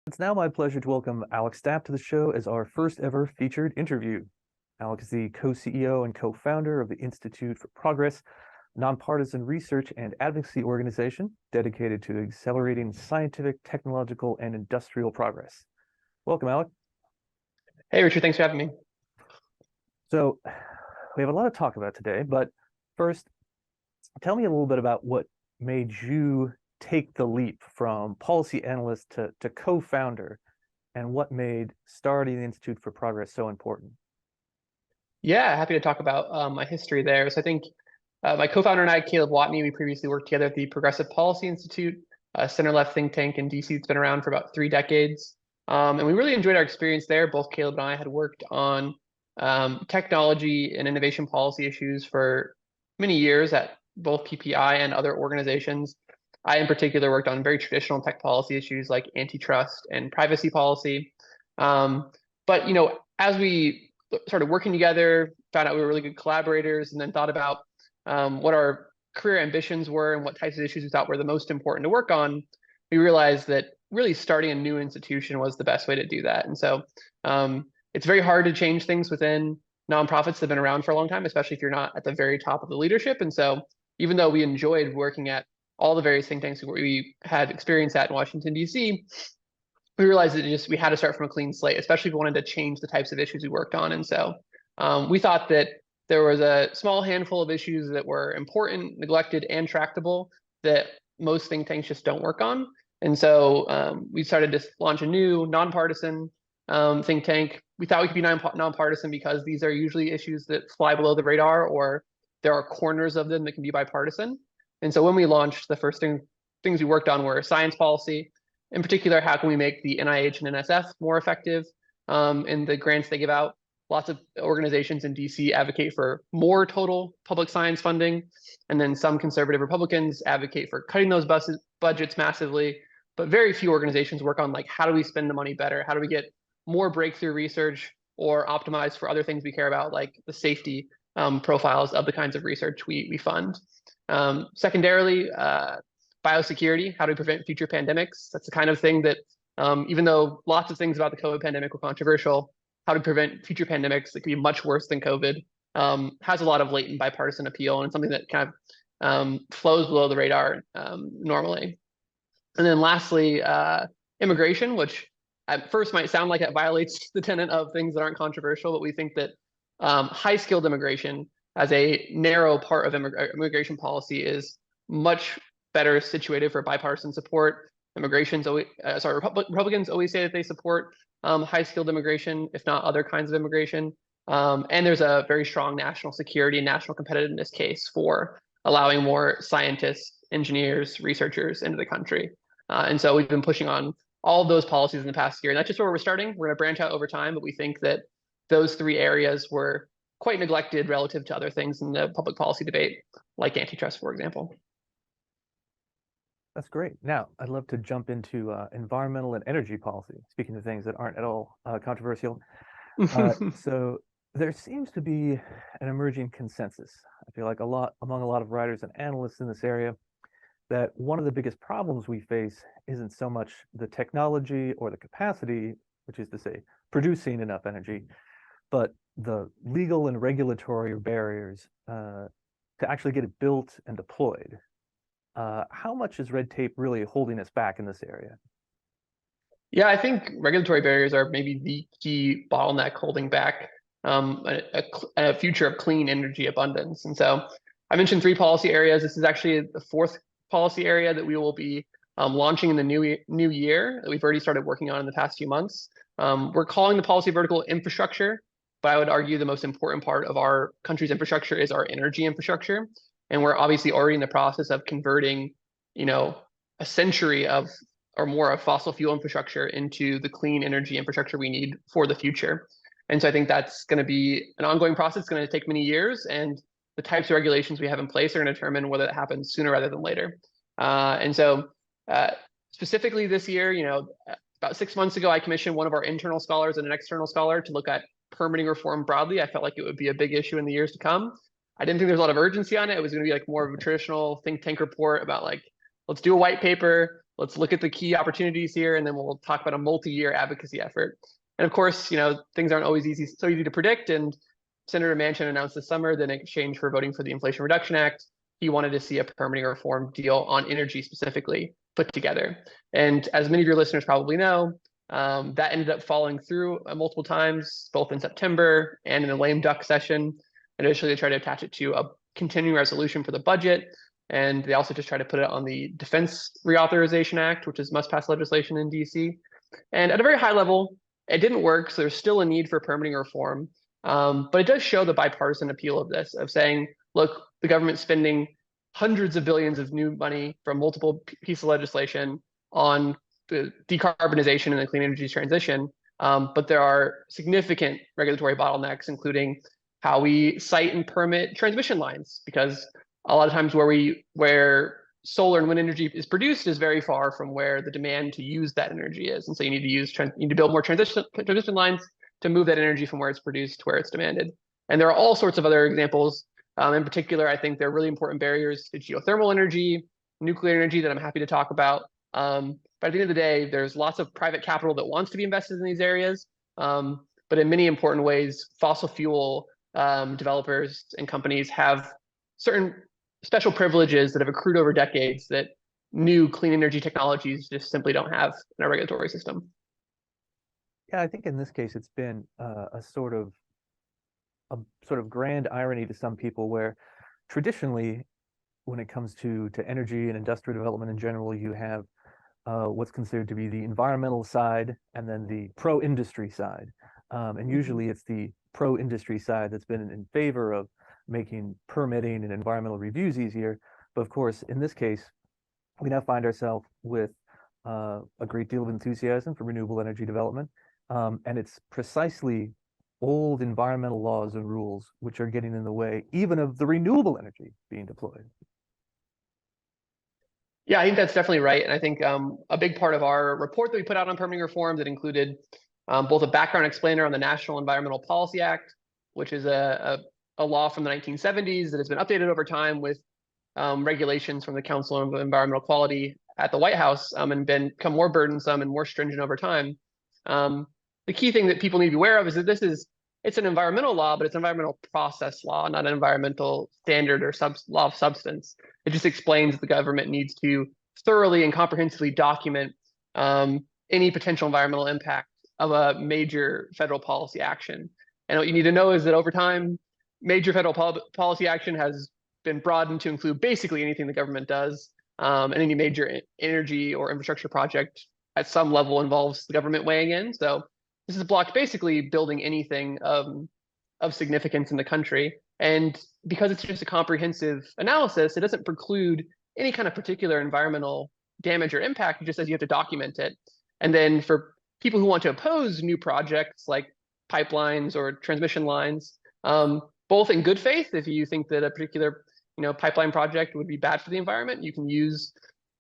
It's now my pleasure to welcome Alec Stapp to the show as our first ever featured interview. Alec is the co-CEO and co-founder of the Institute for Progress, a nonpartisan research and advocacy organization dedicated to accelerating scientific, technological, and industrial progress. Welcome, Alec. Hey, Richard, thanks for having me. So we have a lot to talk about today, but first, tell me a little bit about what made you take the leap from policy analyst to co-founder, and what made starting the Institute for Progress so important. Yeah, happy to talk about my history there. So I think my co-founder and I, Caleb Watney, we previously worked together at the Progressive Policy Institute, a center-left think tank in DC. It's been around for about 3 decades. And we really enjoyed our experience there. Both Caleb and I had worked on technology and innovation policy issues for many years at both PPI and other organizations. I, in particular, worked on very traditional tech policy issues like antitrust and privacy policy. But, as we started working together, found out we were really good collaborators, and then thought about what our career ambitions were and what types of issues we thought were the most important to work on, we realized that really starting a new institution was the best way to do that. And so it's very hard to change things within nonprofits that have been around for a long time, especially if you're not at the very top of the leadership. And so even though we enjoyed working at all the various think tanks we had experience at in Washington, D.C., we realized that we had to start from a clean slate, especially if we wanted to change the types of issues we worked on. And so we thought that there was a small handful of issues that were important, neglected, and tractable that most think tanks just don't work on. And so we started to launch a new nonpartisan think tank. We thought we could be nonpartisan because these are usually issues that fly below the radar, or there are corners of them that can be bipartisan. And so when we launched, the first things we worked on were science policy. In particular, how can we make the NIH and NSF more effective in the grants they give out? Lots of organizations in DC advocate for more total public science funding, and then some conservative Republicans advocate for cutting those budgets massively. But very few organizations work on, like, how do we spend the money better? How do we get more breakthrough research or optimize for other things we care about, like the safety profiles of the kinds of research we fund? Secondarily, biosecurity. How do we prevent future pandemics? That's the kind of thing that, even though lots of things about the COVID pandemic were controversial, how to prevent future pandemics that could be much worse than COVID has a lot of latent bipartisan appeal, and something that kind of flows below the radar normally. And then lastly, immigration, which at first might sound like it violates the tenet of things that aren't controversial, but we think that high-skilled immigration as a narrow part of immigration policy is much better situated for bipartisan support. Republicans always say that they support high-skilled immigration, if not other kinds of immigration. And there's a very strong national security and national competitiveness case for allowing more scientists, engineers, researchers into the country. And so we've been pushing on all of those policies in the past year. And that's just where we're starting. We're going to branch out over time, but we think that those 3 areas were quite neglected relative to other things in the public policy debate, like antitrust, for example. That's great. Now, I'd love to jump into environmental and energy policy, speaking of things that aren't at all controversial. So there seems to be an emerging consensus, I feel like among a lot of writers and analysts in this area, that one of the biggest problems we face isn't so much the technology or the capacity, which is to say, producing enough energy, but the legal and regulatory barriers to actually get it built and deployed. How much is red tape really holding us back in this area? Yeah, I think regulatory barriers are maybe the key bottleneck holding back a future of clean energy abundance. And so I mentioned 3 policy areas. This is actually the 4th policy area that we will be launching in the new year, that we've already started working on in the past few months. We're calling the policy vertical infrastructure, but I would argue the most important part of our country's infrastructure is our energy infrastructure. And we're obviously already in the process of converting, a century of or more of fossil fuel infrastructure into the clean energy infrastructure we need for the future. And so I think that's going to be an ongoing process. It's going to take many years, and the types of regulations we have in place are going to determine whether it happens sooner rather than later. And so specifically this year, about 6 months ago, I commissioned one of our internal scholars and an external scholar to look at permitting reform broadly. I felt like it would be a big issue in the years to come. I didn't think there was a lot of urgency on it. It was going to be like more of a traditional think tank report about, like, let's do a white paper, let's look at the key opportunities here, and then we'll talk about a multi-year advocacy effort. And of course, things aren't always so easy to predict. And Senator Manchin announced this summer that in exchange for voting for the Inflation Reduction Act, he wanted to see a permitting reform deal on energy specifically put together. And as many of your listeners probably know, that ended up falling through multiple times, both in September and in a lame duck session. And initially, they tried to attach it to a continuing resolution for the budget. And they also just tried to put it on the Defense Reauthorization Act, which is must-pass legislation in DC. And at a very high level, it didn't work. So there's still a need for permitting reform. But it does show the bipartisan appeal of this, of saying, look, the government's spending hundreds of billions of new money from multiple pieces of legislation on the decarbonization and the clean energy transition. But there are significant regulatory bottlenecks, including how we site and permit transmission lines, because a lot of times where solar and wind energy is produced is very far from where the demand to use that energy is. And so you need to build more transmission lines to move that energy from where it's produced to where it's demanded. And there are all sorts of other examples. In particular, I think there are really important barriers to geothermal energy, nuclear energy that I'm happy to talk about. But at the end of the day, there's lots of private capital that wants to be invested in these areas. But in many important ways, fossil fuel developers and companies have certain special privileges that have accrued over decades that new clean energy technologies just simply don't have in our regulatory system. Yeah, I think in this case, it's been a sort of grand irony to some people, where traditionally, when it comes to energy and industrial development in general, you have what's considered to be the environmental side and then the pro-industry side. And usually it's the pro-industry side that's been in favor of making permitting and environmental reviews easier. But of course, in this case, we now find ourselves with a great deal of enthusiasm for renewable energy development. And it's precisely old environmental laws and rules which are getting in the way even of the renewable energy being deployed. Yeah, I think that's definitely right. And I think a big part of our report that we put out on permitting reform that included both a background explainer on the National Environmental Policy Act, which is a law from the 1970s that has been updated over time with regulations from the Council of Environmental Quality at the White House and become more burdensome and more stringent over time. The key thing that people need to be aware of is that it's an environmental law, but it's an environmental process law, not an environmental standard or law of substance. It just explains that the government needs to thoroughly and comprehensively document any potential environmental impact of a major federal policy action. And what you need to know is that over time, major federal policy action has been broadened to include basically anything the government does, and any major energy or infrastructure project at some level involves the government weighing in. So this has blocked basically building anything of significance in the country. And because it's just a comprehensive analysis, it doesn't preclude any kind of particular environmental damage or impact. It just says you have to document it. And then for people who want to oppose new projects like pipelines or transmission lines, both in good faith, if you think that a particular pipeline project would be bad for the environment, you can use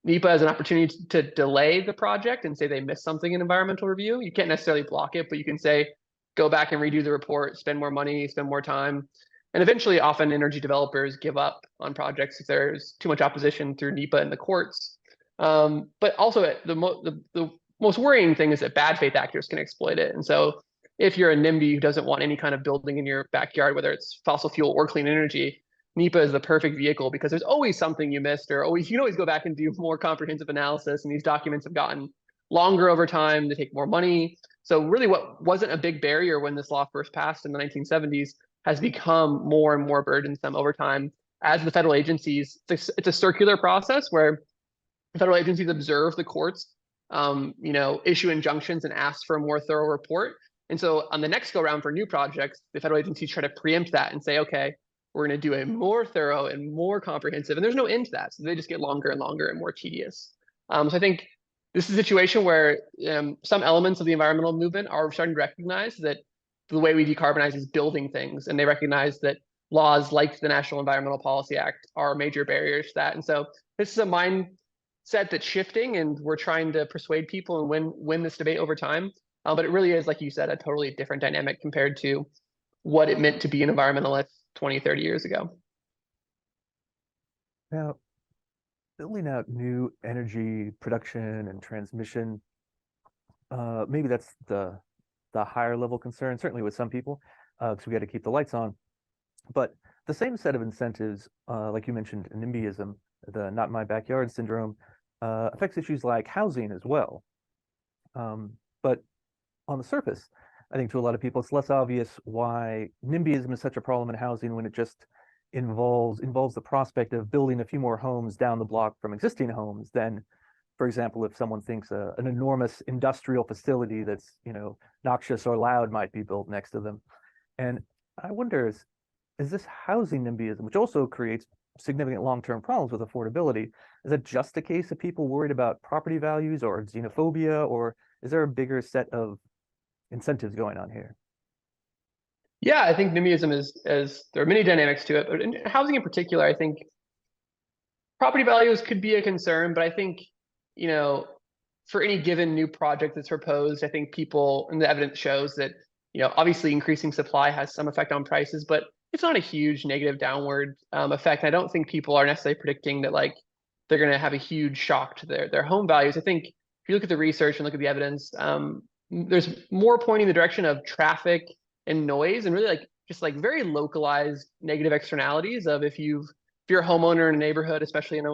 NEPA as an opportunity to delay the project and say they missed something in environmental review. You can't necessarily block it, but you can say, go back and redo the report, spend more money, spend more time. And eventually, often energy developers give up on projects if there's too much opposition through NEPA in the courts. But also the most worrying thing is that bad faith actors can exploit it. And so if you're a NIMBY who doesn't want any kind of building in your backyard, whether it's fossil fuel or clean energy, NEPA is the perfect vehicle because there's always something you missed, or you can always go back and do more comprehensive analysis. And these documents have gotten longer over time. They take more money. So really what wasn't a big barrier when this law first passed in the 1970s has become more and more burdensome over time as the federal agencies, it's a circular process where federal agencies observe the courts, issue injunctions and ask for a more thorough report. And so on the next go round for new projects, the federal agencies try to preempt that and say, okay, we're going to do a more thorough and more comprehensive, and there's no end to that. So they just get longer and longer and more tedious. So I think this is a situation where some elements of the environmental movement are starting to recognize that the way we decarbonize is building things, and they recognize that laws like the National Environmental Policy Act are major barriers to that. And so this is a mindset that's shifting, and we're trying to persuade people and win this debate over time. But it really is, like you said, a totally different dynamic compared to what it meant to be an environmentalist 20, 30 years ago. Now, building out new energy production and transmission, maybe that's the higher level concern, certainly with some people, because we got to keep the lights on. But the same set of incentives, like you mentioned, NIMBYism, the not in my backyard syndrome, affects issues like housing as well. But on the surface, I think to a lot of people, it's less obvious why NIMBYism is such a problem in housing when it just involves the prospect of building a few more homes down the block from existing homes than, for example, if someone thinks an enormous industrial facility that's, noxious or loud might be built next to them. And I wonder, is this housing NIMBYism, which also creates significant long-term problems with affordability, is that just a case of people worried about property values or xenophobia, or is there a bigger set of incentives going on here? Yeah, I think NIMBYism is there are many dynamics to it, but in housing in particular, I think property values could be a concern, but I think, for any given new project that's proposed, I think people and the evidence shows that, obviously increasing supply has some effect on prices, but it's not a huge negative downward effect. I don't think people are necessarily predicting that like they're going to have a huge shock to their home values. I think if you look at the research and look at the evidence, there's more pointing in the direction of traffic and noise and really like just like very localized negative externalities of if you're a homeowner in a neighborhood, especially in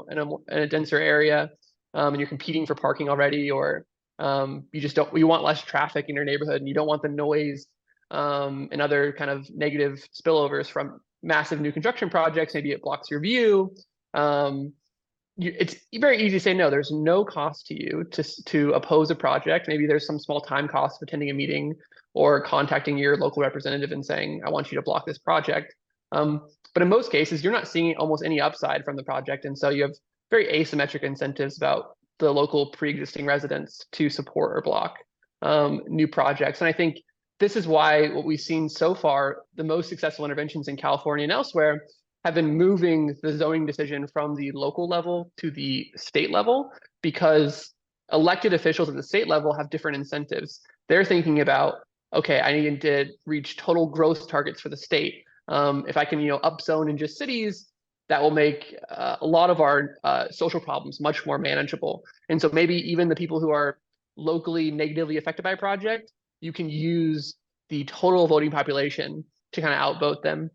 a denser area, and you're competing for parking already, or you want less traffic in your neighborhood and you don't want the noise and other kind of negative spillovers from massive new construction projects. Maybe it blocks your view. It's very easy to say no. There's no cost to you to oppose a project. Maybe there's some small time cost of attending a meeting or contacting your local representative and saying, I want you to block this project. But in most cases, you're not seeing almost any upside from the project. And so you have very asymmetric incentives about the local pre-existing residents to support or block new projects. And I think this is why what we've seen so far, the most successful interventions in California and elsewhere have been moving the zoning decision from the local level to the state level, because elected officials at the state level have different incentives. They're thinking about, okay, I need to reach total growth targets for the state. If I can, upzone in just cities, that will make a lot of our social problems much more manageable. And so maybe even the people who are locally negatively affected by a project, you can use the total voting population to kind of outvote them.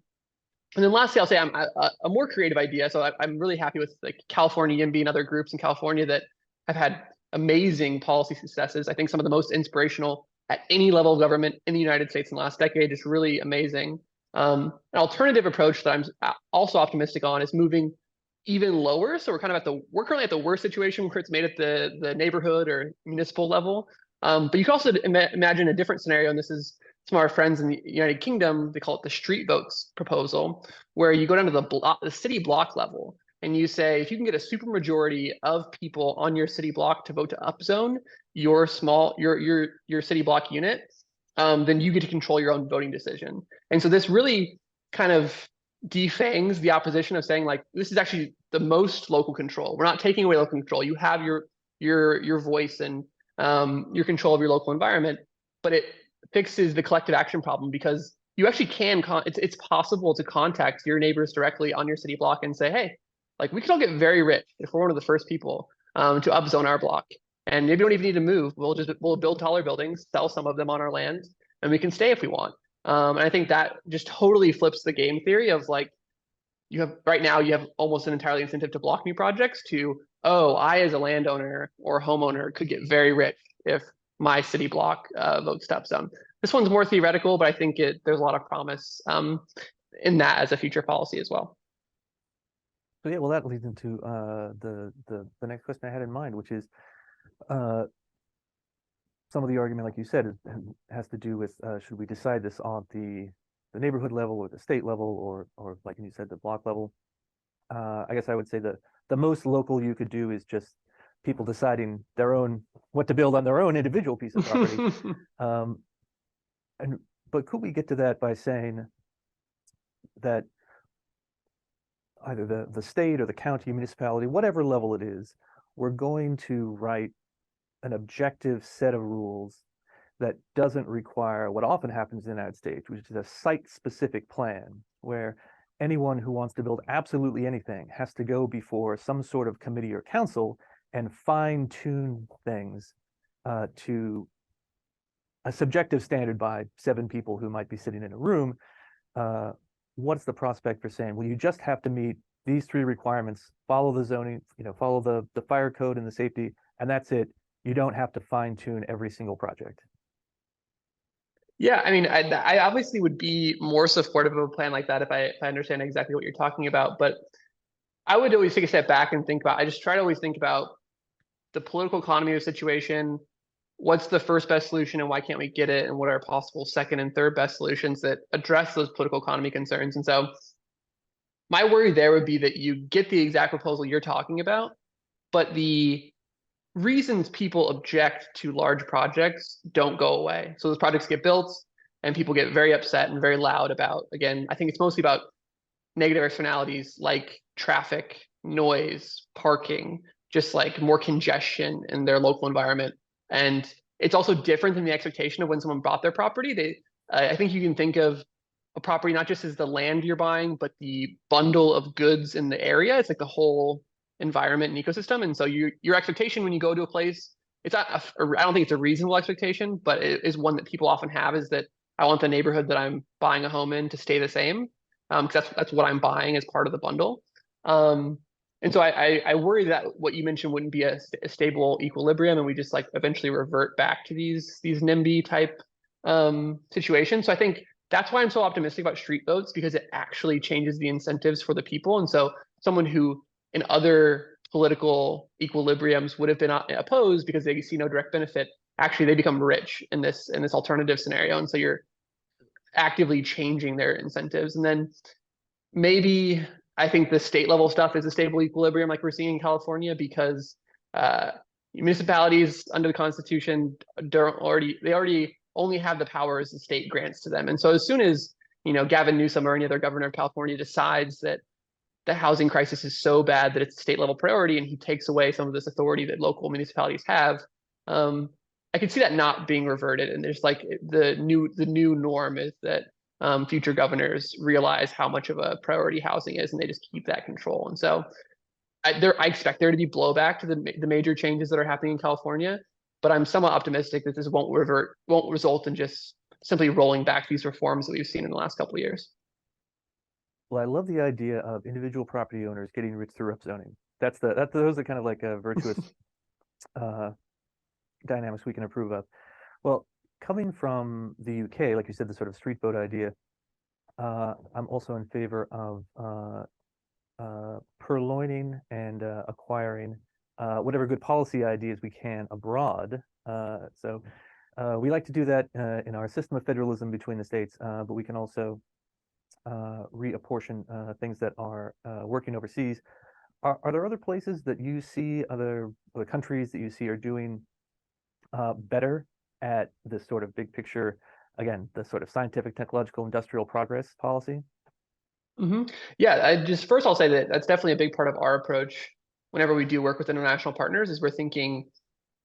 And then lastly, I'll say I'm a more creative idea. So I'm really happy with like California YIMBY and other groups in California that have had amazing policy successes. I think some of the most inspirational at any level of government in the United States in the last decade is really amazing. An alternative approach that I'm also optimistic on is moving even lower. So we're currently at the worst situation where it's made at the neighborhood or municipal level. But you can also imagine a different scenario, and this is some of our friends in the United Kingdom, they call it the street votes proposal, where you go down to the city block level and you say, if you can get a supermajority of people on your city block to vote to upzone your city block unit, then you get to control your own voting decision. And so this really kind of defangs the opposition of saying like, this is actually the most local control. We're not taking away local control. You have your voice and your control of your local environment, but it fixes the collective action problem because you actually can, it's possible to contact your neighbors directly on your city block and say, hey, like we could all get very rich if we're one of the first people to upzone our block. And maybe we don't even need to move. We'll build taller buildings, sell some of them on our land, and we can stay if we want. And I think that just totally flips the game theory of like, right now you have almost an entirely incentive to block new projects to, oh, I as a landowner or homeowner could get very rich if my city block votes to upzone. This one's more theoretical, but I think there's a lot of promise in that as a future policy as well. So yeah, well, that leads into the next question I had in mind, which is some of the argument, like you said, has to do with should we decide this on the neighborhood level or the state level or like you said, the block level. I guess I would say the most local you could do is just people deciding what to build on their own individual piece of property. But could we get to that by saying that either the state or the county, municipality, whatever level it is, we're going to write an objective set of rules that doesn't require what often happens in the United States, which is a site-specific plan, where anyone who wants to build absolutely anything has to go before some sort of committee or council and fine tune things to a subjective standard by 7 people who might be sitting in a room, what's the prospect for saying, well, you just have to meet these 3 requirements, follow the zoning, follow the fire code and the safety, and that's it. You don't have to fine tune every single project. Yeah, I mean, I obviously would be more supportive of a plan like that if I understand exactly what you're talking about. But I would always take a step back and think about. I just try to always think about the political economy of the situation. What's the first best solution, and why can't we get it? And what are possible second and third best solutions that address those political economy concerns? And so, my worry there would be that you get the exact proposal you're talking about, but the reasons people object to large projects don't go away. So those projects get built and people get very upset and very loud about, again, I think it's mostly about negative externalities like traffic, noise, parking, just like more congestion in their local environment. And it's also different than the expectation of when someone bought their property. I think you can think of a property not just as the land you're buying, but the bundle of goods in the area. It's like the whole environment and ecosystem. And so your expectation when you go to a place, it's not I don't think it's a reasonable expectation, but it is one that people often have, is that I want the neighborhood that I'm buying a home in to stay the same, because that's what I'm buying as part of the bundle. And so I worry that what you mentioned wouldn't be a stable equilibrium, and we just like eventually revert back to these NIMBY type situations. So I think that's why I'm so optimistic about street votes, because it actually changes the incentives for the people. And so someone who in other political equilibriums would have been opposed because they see no direct benefit, actually they become rich in this alternative scenario. And so you're actively changing their incentives. And then maybe I think the state level stuff is a stable equilibrium like we're seeing in California, because municipalities under the Constitution already only have the powers the state grants to them. And so as soon as Gavin Newsom or any other governor of California decides that the housing crisis is so bad that it's a state level priority, and he takes away some of this authority that local municipalities have, I can see that not being reverted. And there's like the new norm is that future governors realize how much of a priority housing is, and they just keep that control. And so I expect there to be blowback to the major changes that are happening in California, but I'm somewhat optimistic that this won't result in just simply rolling back these reforms that we've seen in the last couple of years. Well, I love the idea of individual property owners getting rich through upzoning. Those are kind of like a virtuous dynamics we can approve of. Well, coming from the UK, like you said, the sort of street vote idea, I'm also in favor of purloining and acquiring whatever good policy ideas we can abroad. So we like to do that in our system of federalism between the states, but we can also reapportion things that are working overseas. Are there other places that you see, other countries that you see are doing better at this sort of big picture, again, the sort of scientific, technological, industrial progress policy? Yeah, first I'll say that that's definitely a big part of our approach whenever we do work with international partners, is we're thinking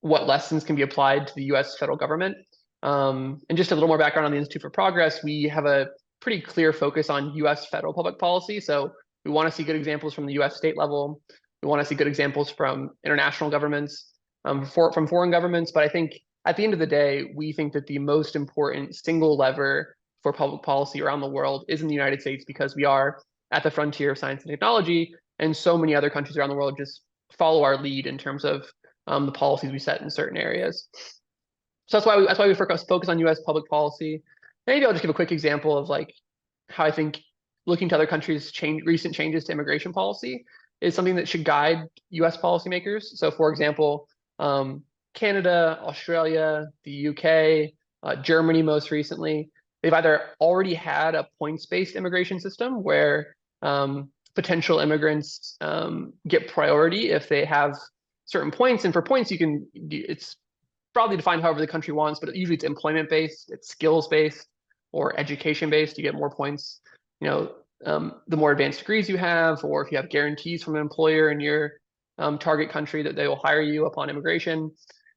what lessons can be applied to the US federal government. And just a little more background on the Institute for Progress, we have a pretty clear focus on US federal public policy. So we want to see good examples from the US state level. We want to see good examples from international governments, from foreign governments. But I think at the end of the day, we think that the most important single lever for public policy around the world is in the United States, because we are at the frontier of science and technology, and so many other countries around the world just follow our lead in terms of the policies we set in certain areas. So that's why we focus on U.S. public policy. Maybe I'll just give a quick example of like how I think looking to other countries' recent changes to immigration policy is something that should guide U.S. policymakers. So, for example, Canada, Australia, the U.K., Germany most recently, they've either already had a points-based immigration system where potential immigrants get priority if they have certain points. And for points, it's broadly defined however the country wants, but usually it's employment-based, it's skills-based, or education-based. You get more points, the more advanced degrees you have, or if you have guarantees from an employer in your target country that they will hire you upon immigration.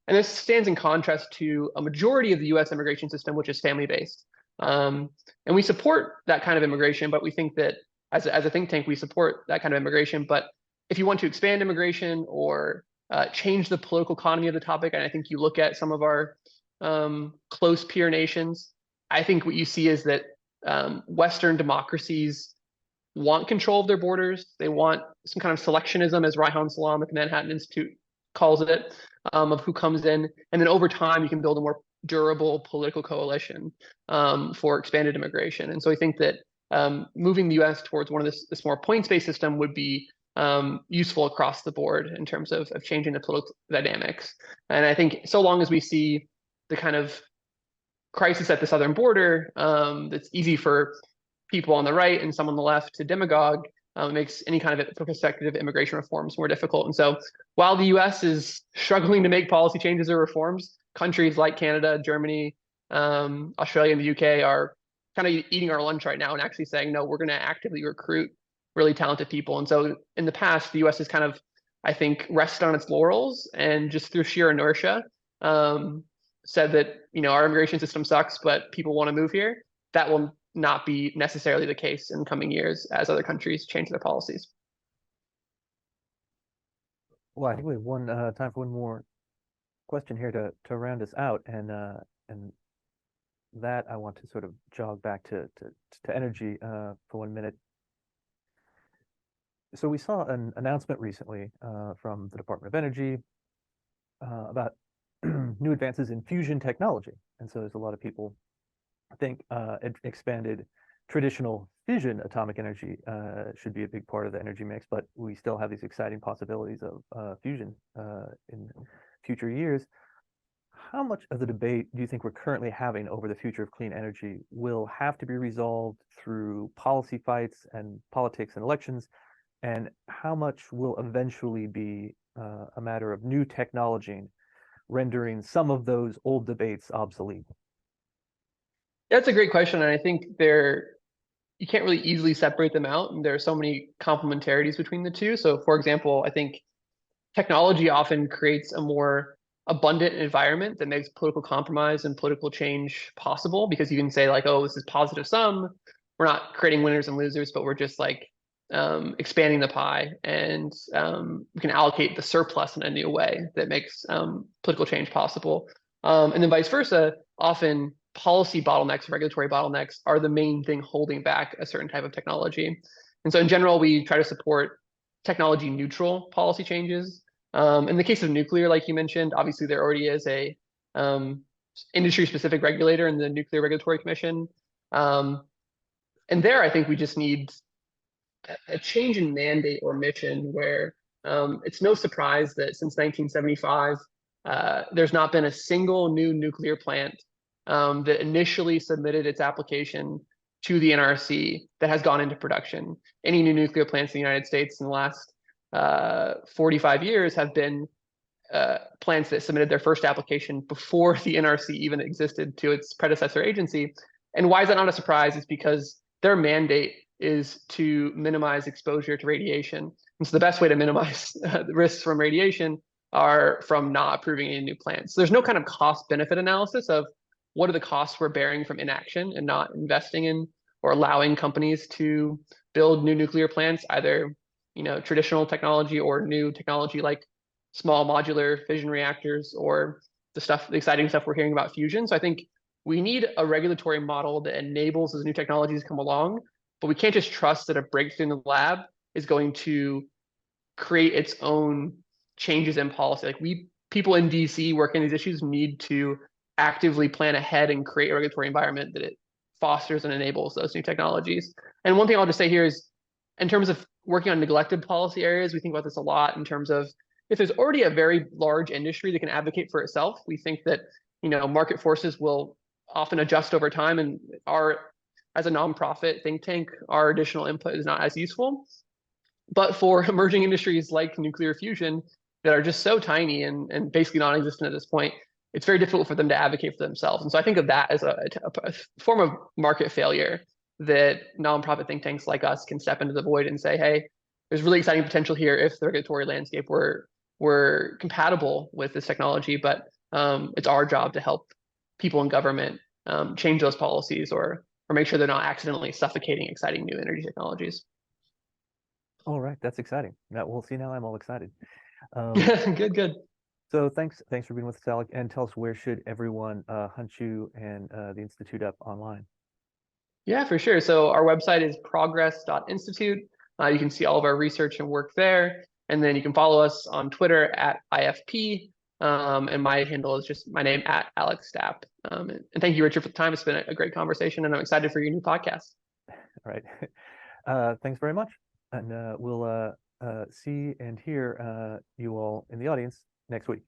And this stands in contrast to a majority of the US immigration system, which is family-based. And we support that kind of immigration, but we think that as a think tank, we support that kind of immigration. But if you want to expand immigration or change the political economy of the topic, and I think you look at some of our close peer nations, I think what you see is that Western democracies want control of their borders. They want some kind of selectionism, as Reihan Salam at the Manhattan Institute calls it, of who comes in. And then over time, you can build a more durable political coalition for expanded immigration. And so I think that moving the U.S. towards one of this more points-based system would be useful across the board in terms of changing the political dynamics. And I think so long as we see the kind of crisis at the southern border, that's easy for people on the right and some on the left to demagogue, makes any kind of prospective immigration reforms more difficult. And so while the US is struggling to make policy changes or reforms, countries like Canada, Germany, Australia, and the UK are kind of eating our lunch right now and actually saying, no, we're going to actively recruit really talented people. And so in the past, the US has kind of, I think, rested on its laurels and just through sheer inertia said that, our immigration system sucks, but people want to move here. That will not be necessarily the case in coming years as other countries change their policies. Well, I think we have one time for one more question here to round us out, and that I want to sort of jog back to energy for 1 minute. So we saw an announcement recently from the Department of Energy about new advances in fusion technology, and so there's a lot of people think expanded traditional fission atomic energy should be a big part of the energy mix, but we still have these exciting possibilities of fusion in future years. How much of the debate do you think we're currently having over the future of clean energy will have to be resolved through policy fights and politics and elections, and how much will eventually be a matter of new technology rendering some of those old debates obsolete? That's a great question, and I think you can't really easily separate them out, and there are so many complementarities between the two. So, for example, I think technology often creates a more abundant environment that makes political compromise and political change possible, because you can say like, oh, this is positive sum. We're not creating winners and losers, but we're just like expanding the pie, and we can allocate the surplus in a new way that makes political change possible. And then vice versa, often policy bottlenecks, regulatory bottlenecks are the main thing holding back a certain type of technology. And so in general, we try to support technology neutral policy changes. In the case of nuclear, like you mentioned, obviously there already is a industry specific regulator in the Nuclear Regulatory Commission. And there, I think we just need a change in mandate or mission where it's no surprise that since 1975, there's not been a single new nuclear plant that initially submitted its application to the NRC that has gone into production. Any new nuclear plants in the United States in the last 45 years have been plants that submitted their first application before the NRC even existed to its predecessor agency. And why is that not a surprise? It's because their mandate is to minimize exposure to radiation. And so the best way to minimize the risks from radiation are from not approving any new plants. So there's no kind of cost benefit analysis of what are the costs we're bearing from inaction and not investing in or allowing companies to build new nuclear plants, either traditional technology or new technology like small modular fission reactors, or the exciting stuff we're hearing about fusion. So I think we need a regulatory model that enables those new technologies to come along, but we can't just trust that a breakthrough in the lab is going to create its own changes in policy. Like people in DC working these issues need to actively plan ahead and create a regulatory environment that it fosters and enables those new technologies. And one thing I'll just say here is, in terms of working on neglected policy areas, we think about this a lot in terms of if there's already a very large industry that can advocate for itself, we think that market forces will often adjust over time, and as a nonprofit think tank, our additional input is not as useful. But for emerging industries like nuclear fusion that are just so tiny and basically non-existent at this point, it's very difficult for them to advocate for themselves. And so I think of that as a form of market failure that nonprofit think tanks like us can step into the void and say, hey, there's really exciting potential here if the regulatory landscape were compatible with this technology, but it's our job to help people in government change those policies or make sure they're not accidentally suffocating exciting new energy technologies. All right, that's exciting. Now we'll see. Now I'm all excited. Good, good. So thanks for being with us, Alec, and tell us where should everyone hunt you and the Institute up online. Yeah, for sure. So our website is progress.institute. You can see all of our research and work there. And then you can follow us on Twitter at IFP. And my handle is just my name at Alec Stapp. And thank you, Richard, for the time. It's been a great conversation, and I'm excited for your new podcast. All right. Thanks very much, and we'll see and hear you all in the audience next week.